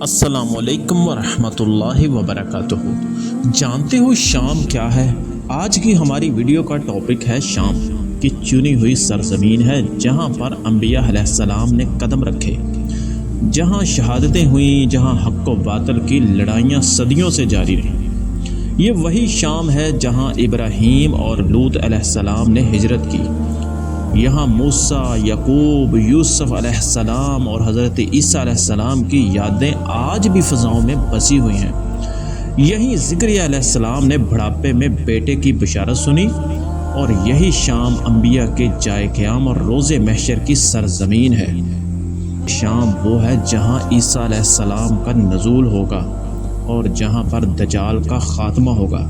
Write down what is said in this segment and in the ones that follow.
السلام علیکم ورحمۃ اللہ وبرکاتہ۔ جانتے ہو شام کیا ہے؟ آج کی ہماری ویڈیو کا ٹاپک ہے شام کی چنی ہوئی سرزمین ہے جہاں پر انبیاء علیہ السلام نے قدم رکھے، جہاں شہادتیں ہوئیں، جہاں حق و باطل کی لڑائیاں صدیوں سے جاری رہیں۔ یہ وہی شام ہے جہاں ابراہیم اور لوط علیہ السلام نے ہجرت کی۔ یہاں موسیٰ، یعقوب، یوسف علیہ السلام اور حضرت عیسیٰ علیہ السلام کی یادیں آج بھی فضاؤں میں بسی ہوئی ہیں۔ یہی زکریا علیہ السلام نے بڑھاپے میں بیٹے کی بشارت سنی، اور یہی شام انبیاء کے جائے قیام اور روز محشر کی سرزمین ہے۔ شام وہ ہے جہاں عیسیٰ علیہ السلام کا نزول ہوگا اور جہاں پر دجال کا خاتمہ ہوگا۔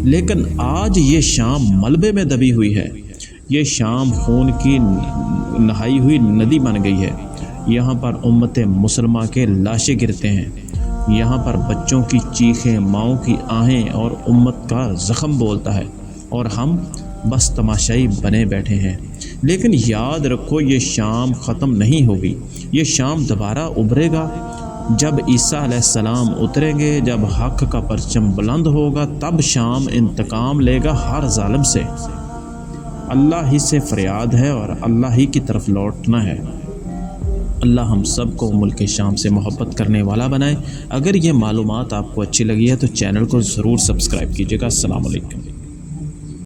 لیکن آج یہ شام ملبے میں دبی ہوئی ہے۔ یہ شام خون کی نہائی ہوئی ندی بن گئی ہے۔ یہاں پر امت مسلمہ کے لاشیں گرتے ہیں، یہاں پر بچوں کی چیخیں، ماؤں کی آہیں اور امت کا زخم بولتا ہے، اور ہم بس تماشائی بنے بیٹھے ہیں۔ لیکن یاد رکھو، یہ شام ختم نہیں ہوگی۔ یہ شام دوبارہ ابھرے گا۔ جب عیسیٰ علیہ السلام اتریں گے، جب حق کا پرچم بلند ہوگا، تب شام انتقام لے گا ہر ظالم سے۔ اللہ ہی سے فریاد ہے اور اللہ ہی کی طرف لوٹنا ہے۔ اللہ ہم سب کو ملک شام سے محبت کرنے والا بنائے۔ اگر یہ معلومات آپ کو اچھی لگی ہے تو چینل کو ضرور سبسکرائب کیجیے گا۔ السلام علیکم۔